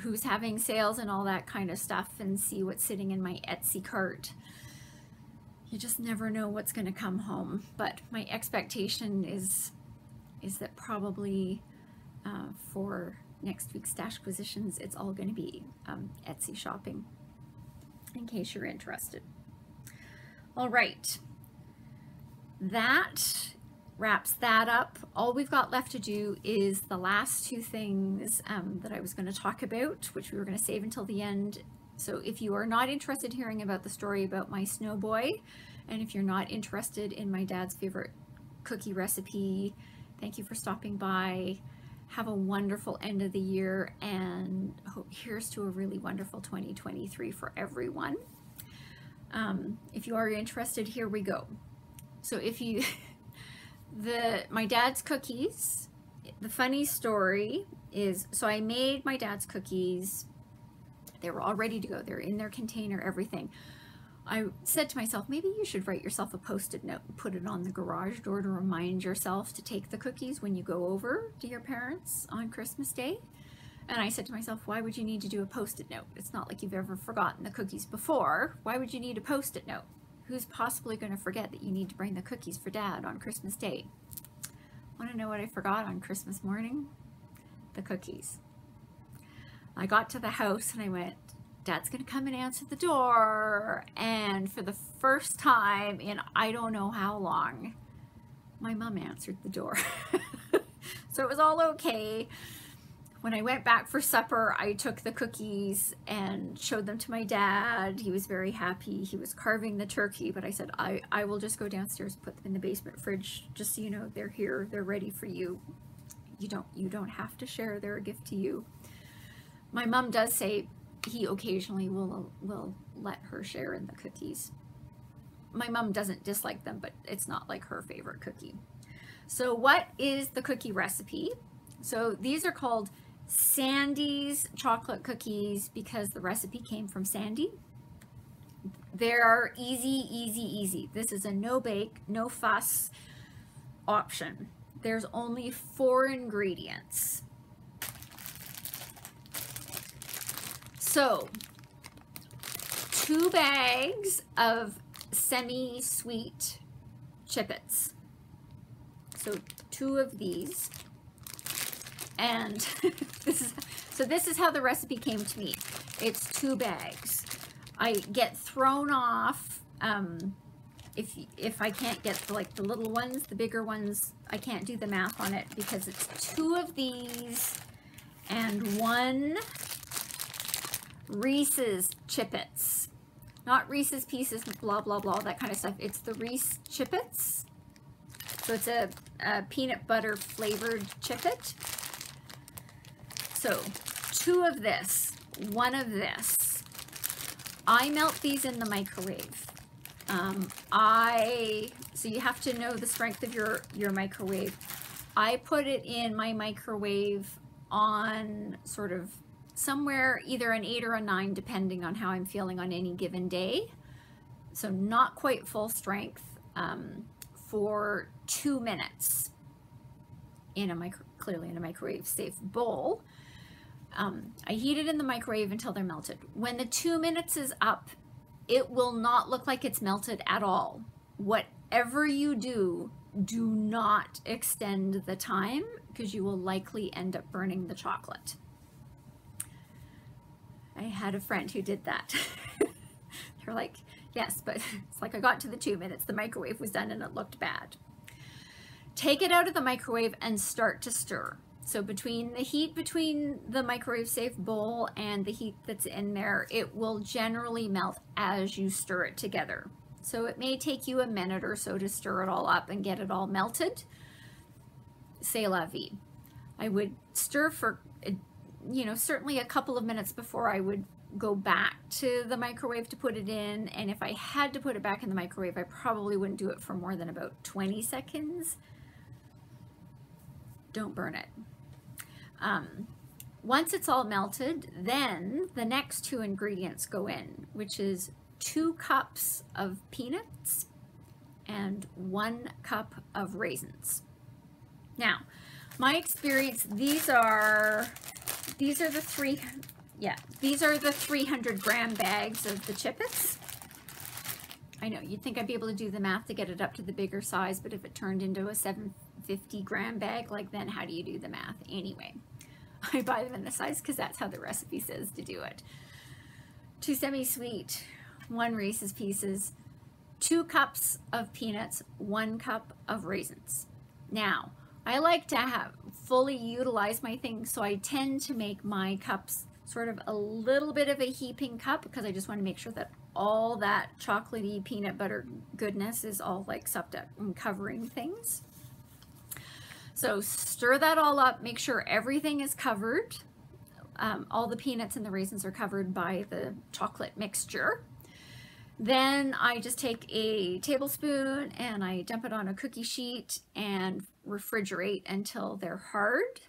who's having sales and all that kind of stuff and see what's sitting in my Etsy cart. You just never know what's going to come home, but my expectation is that probably for next week's Stashquisitions, it's all going to be Etsy shopping, in case you're interested. All right, that wraps that up. All we've got left to do is the last two things that I was going to talk about, which we were going to save until the end. So if you are not interested in hearing about the story about my snow boy, and if you're not interested in my dad's favorite cookie recipe, thank you for stopping by. Have a wonderful end of the year, and here's to a really wonderful 2023 for everyone. If you are interested, here we go. So if you my dad's cookies, the funny story is, so I made my dad's cookies. They were all ready to go. They're in their container, everything. I said to myself, maybe you should write yourself a Post-it note and put it on the garage door to remind yourself to take the cookies when you go over to your parents on Christmas Day. And I said to myself, why would you need to do a Post-it note? It's not like you've ever forgotten the cookies before. Why would you need a Post-it note? Who's possibly going to forget that you need to bring the cookies for Dad on Christmas Day? Want to know what I forgot on Christmas morning? The cookies. I got to the house and I went, Dad's going to come and answer the door. And for the first time in I don't know how long, my mom answered the door. So it was all okay. When I went back for supper, I took the cookies and showed them to my dad. He was very happy. He was carving the turkey, but I said, I will just go downstairs, put them in the basement fridge, just so you know they're here, they're ready for you. You don't have to share, they're a gift to you. My mom does say he occasionally will let her share in the cookies. My mom doesn't dislike them, but it's not like her favorite cookie. So what is the cookie recipe? So these are called Sandy's chocolate cookies because the recipe came from Sandy. They're easy, easy, easy. This is a no bake, no fuss option. There's only 4 ingredients. So 2 bags of semi-sweet chippets. So 2 of these. And this is how the recipe came to me. It's 2 bags. I get thrown off if I can't get the little ones. The bigger ones, I can't do the math on it because it's 2 of these and 1 Reese's Chippets. Not Reese's Pieces, blah, blah, blah, that kind of stuff. It's the Reese Chippets. So it's a peanut butter flavored Chippet. So 2 of this, 1 of this. I melt these in the microwave. So you have to know the strength of your microwave. I put it in my microwave on sort of somewhere either an 8 or a 9, depending on how I'm feeling on any given day. So not quite full strength, for 2 minutes clearly in a microwave safe bowl. I heat it in the microwave until they're melted. When the 2 minutes is up, it will not look like it's melted at all. Whatever you do, do not extend the time because you will likely end up burning the chocolate. I had a friend who did that. They're like, yes, but it's like I got to the 2 minutes, the microwave was done and it looked bad. Take it out of the microwave and start to stir. So between the heat between the microwave safe bowl and the heat that's in there, it will generally melt as you stir it together. So it may take you a minute or so to stir it all up and get it all melted. C'est la vie. I would stir for, certainly a couple of minutes before I would go back to the microwave to put it in. And if I had to put it back in the microwave, I probably wouldn't do it for more than about 20 seconds. Don't burn it. Once it's all melted, then the next 2 ingredients go in, which is 2 cups of peanuts and 1 cup of raisins. Now, my experience, these are the 300 gram bags of the Chippets. I know, you'd think I'd be able to do the math to get it up to the bigger size, but if it turned into a 750 gram bag, like, then how do you do the math? Anyway, I buy them in the size because that's how the recipe says to do it. 2 semi-sweet, 1 Reese's Pieces, 2 cups of peanuts, 1 cup of raisins. Now, I like to have fully utilize my things, so I tend to make my cups sort of a little bit of a heaping cup because I just want to make sure that all that chocolatey peanut butter goodness is all like sucked up and covering things. So stir that all up, make sure everything is covered. All the peanuts and the raisins are covered by the chocolate mixture. Then I just take a tablespoon and I dump it on a cookie sheet and refrigerate until they're hard.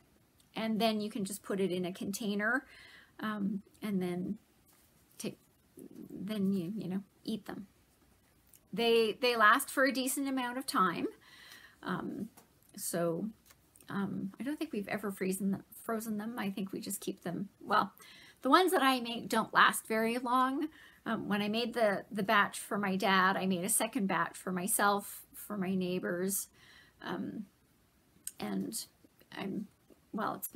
And then you can just put it in a container and then you eat them. They last for a decent amount of time. I don't think we've ever frozen them. I think we just keep them. Well, the ones that I make don't last very long. When I made the batch for my dad, I made a second batch for myself, for my neighbors, and well, it's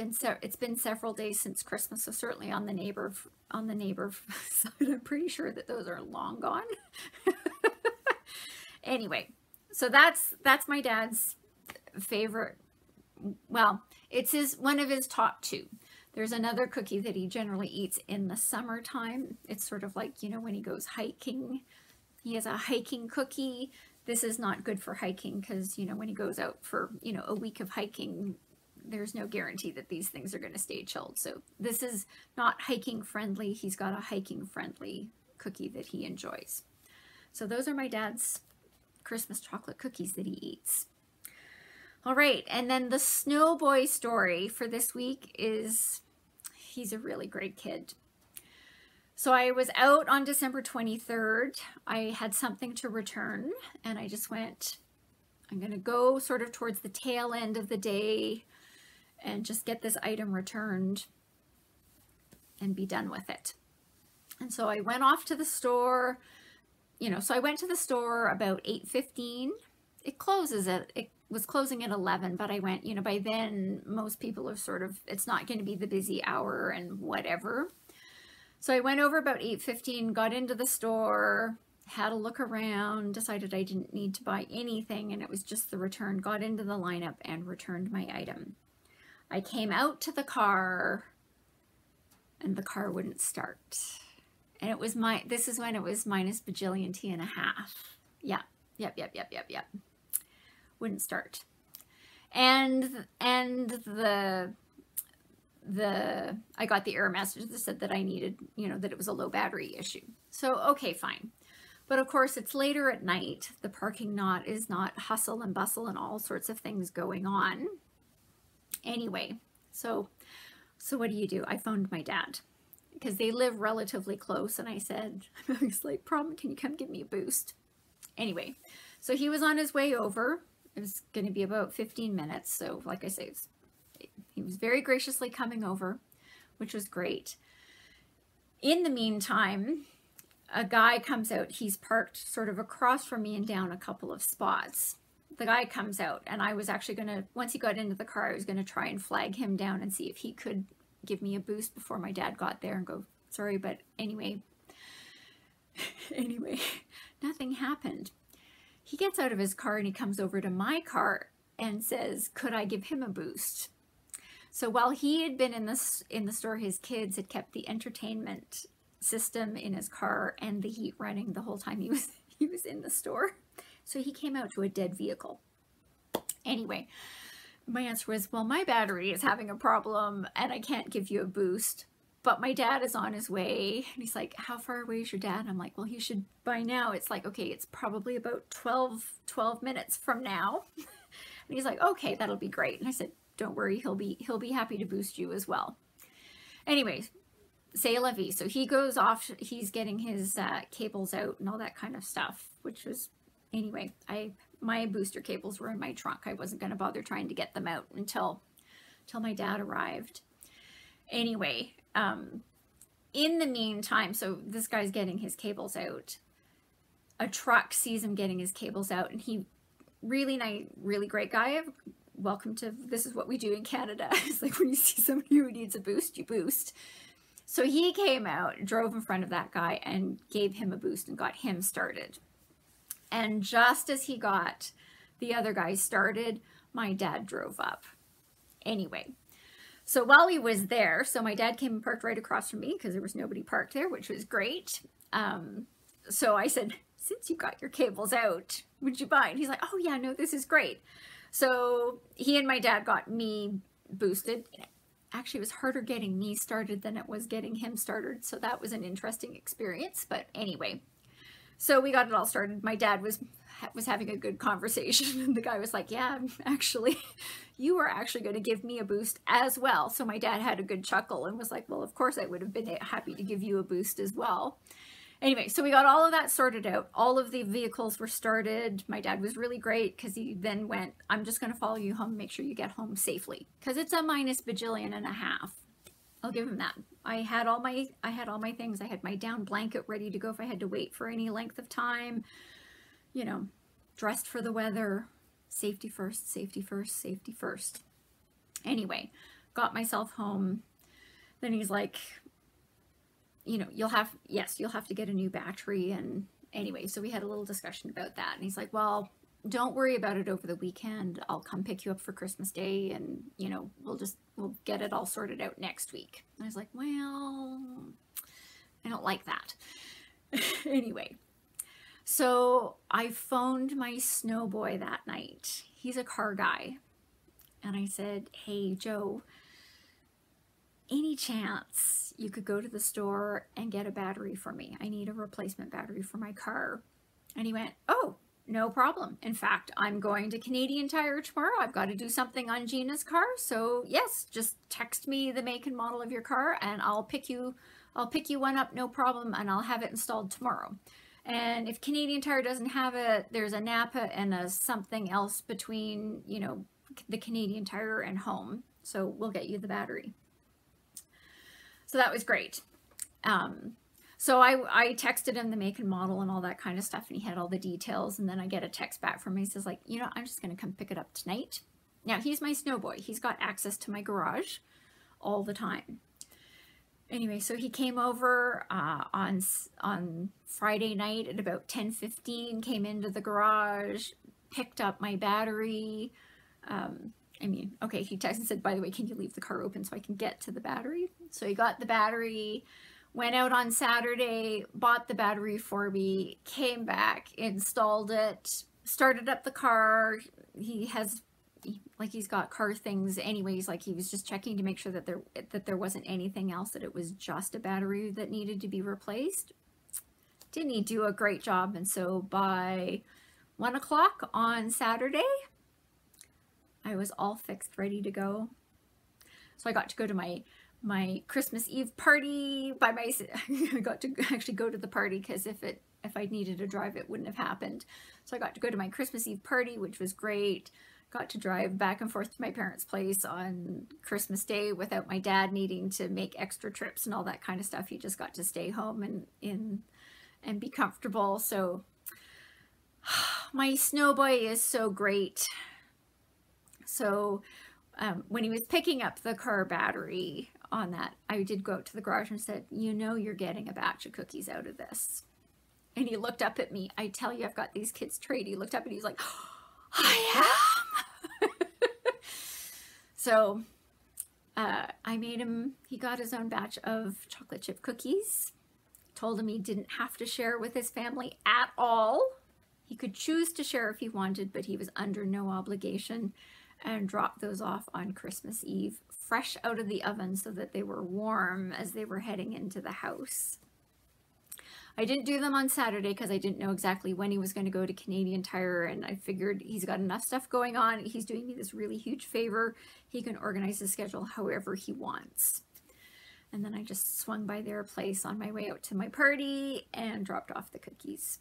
been several days since Christmas, so certainly on the neighbor side, I'm pretty sure that those are long gone. Anyway, so that's my dad's favorite. Well, it's one of his top 2. There's another cookie that he generally eats in the summertime. It's sort of like, when he goes hiking, he has a hiking cookie. This is not good for hiking because, when he goes out for, a week of hiking, there's no guarantee that these things are going to stay chilled. So this is not hiking friendly. He's got a hiking friendly cookie that he enjoys. So those are my dad's Christmas chocolate cookies that he eats. All right, and then the Snow Boy story for this week is, he's a really great kid. So I was out on December 23rd. I had something to return, and I just went, I'm going to go sort of towards the tail end of the day and just get this item returned and be done with it. And so I went off to the store, so I went to the store about 8:15. It was closing at 11, but I went, by then most people are sort of, it's not going to be the busy hour and whatever. So I went over about 8:15, got into the store, had a look around, decided I didn't need to buy anything, and it was just the return, got into the lineup and returned my item. I came out to the car and the car wouldn't start. And it was this is when it was minus bajillion T and a half. Yeah. Yep. Wouldn't start. And I got the error message that said that I needed, that it was a low battery issue. So, okay, fine. But of course it's later at night. The parking lot is not hustle and bustle and all sorts of things going on. Anyway, so what do? I phoned my dad because they live relatively close. And I said, I was like, can you come give me a boost? Anyway, so he was on his way over. It was going to be about 15 minutes. So like I say, he was very graciously coming over, which was great. In the meantime, a guy comes out. He's parked sort of across from me and down a couple of spots. The guy comes out, and I was actually going to, once he got into the car, I was going to try and flag him down and see if he could give me a boost before my dad got there and go, sorry, but anyway, nothing happened. He gets out of his car and he comes over to my car and says, could I give him a boost? So while he had been in the store, his kids had kept the entertainment system in his car and the heat running the whole time he was in the store. So he came out to a dead vehicle. Anyway, my answer was, well, my battery is having a problem and I can't give you a boost, but my dad is on his way. And he's like, how far away is your dad? And I'm like, well, he should by now. It's like, okay, it's probably about 12 minutes from now. And he's like, okay, that'll be great. And I said, don't worry, he'll be happy to boost you as well. Anyway, c'est la vie. So he goes off, he's getting his cables out and all that kind of stuff, which was anyway, my booster cables were in my trunk. I wasn't going to bother trying to get them out until my dad arrived. Anyway, in the meantime, so this guy's getting his cables out. A truck sees him getting his cables out, and he, really nice, really great guy. Welcome to, this is what we do in Canada. It's like when you see somebody who needs a boost, you boost. So he came out, drove in front of that guy and gave him a boost and got him started. And just as he got the other guy started, my dad drove up. Anyway, so while he was there, so my dad came and parked right across from me because there was nobody parked there, which was great. So I said, since you got your cables out, would you mind? He's like, oh yeah, no, this is great. So he and my dad got me boosted. Actually, it was harder getting me started than it was getting him started. So that was an interesting experience. But anyway, so we got it all started. My dad was having a good conversation. And the guy was like, yeah, actually, you were actually going to give me a boost as well. So my dad had a good chuckle and was like, well, of course I would have been happy to give you a boost as well. Anyway, so we got all of that sorted out. All of the vehicles were started. My dad was really great because he then went, I'm just going to follow you home, make sure you get home safely. Because it's a minus bajillion and a half. I'll give him that. I had all my things. I had my down blanket ready to go if I had to wait for any length of time. You know, dressed for the weather. Safety first, safety first, safety first. Anyway, got myself home. Then he's like, you know, you'll have to get a new battery. And anyway, so we had a little discussion about that. And he's like, well, don't worry about it over the weekend. I'll come pick you up for Christmas Day and, you know, we'll get it all sorted out next week. And I was like, well, I don't like that. Anyway, so I phoned my snow boy that night. He's a car guy. And I said, hey, Joe, any chance you could go to the store and get a battery for me? I need a replacement battery for my car. And he went, oh, no problem. In fact, I'm going to Canadian Tire tomorrow. I've got to do something on Gina's car. So yes, just text me the make and model of your car and I'll pick you one up, no problem, and I'll have it installed tomorrow. And if Canadian Tire doesn't have it, there's a Napa and a something else between, you know, the Canadian Tire and home. So we'll get you the battery. So that was great. So I texted him the make and model and all that kind of stuff, and he had all the details. And then I get a text back from him. He says, like, you know, I'm just going to come pick it up tonight. Now, he's my snow boy. He's got access to my garage all the time. Anyway, so he came over on Friday night at about 10:15, came into the garage, picked up my battery. I mean, okay, he texted and said, by the way, can you leave the car open so I can get to the battery? So he got the battery, went out on Saturday, bought the battery for me, came back, installed it, started up the car. He's got car things anyways, like he was just checking to make sure that there wasn't anything else, that it was just a battery that needed to be replaced. Didn't he do a great job? And so by 1 o'clock on Saturday, I was all fixed, ready to go. So I got to go to my Christmas Eve party by myself. I got to actually go to the party because if I needed to drive, it wouldn't have happened. So I got to go to my Christmas Eve party, which was great. Got to drive back and forth to my parents' place on Christmas Day without my dad needing to make extra trips and all that kind of stuff. He just got to stay home and be comfortable. So my snow boy is so great. So when he was picking up the car battery on that, I did go out to the garage and said, you know, you're getting a batch of cookies out of this. And he looked up at me. I tell you, I've got these kids trade. He looked up and he's like, I am. So I made him, he got his own batch of chocolate chip cookies. Told him he didn't have to share with his family at all. He could choose to share if he wanted, but he was under no obligation, and dropped those off on Christmas Eve, fresh out of the oven so that they were warm as they were heading into the house. I didn't do them on Saturday because I didn't know exactly when he was going to go to Canadian Tire, and I figured he's got enough stuff going on. He's doing me this really huge favor. He can organize his schedule however he wants. And then I just swung by their place on my way out to my party and dropped off the cookies.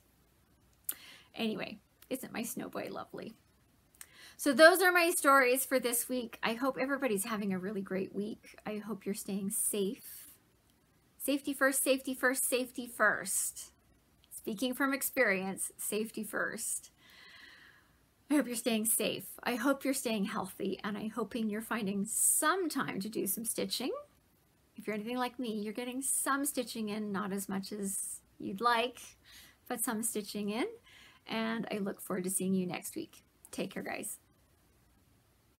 Anyway, Isn't my snow boy lovely? So those are my stories for this week. I hope everybody's having a really great week. I hope you're staying safe. Safety first, safety first, safety first. Speaking from experience, safety first. I hope you're staying safe. I hope you're staying healthy, and I'm hoping you're finding some time to do some stitching. If you're anything like me, you're getting some stitching in, not as much as you'd like, but some stitching in. And I look forward to seeing you next week. Take care, guys.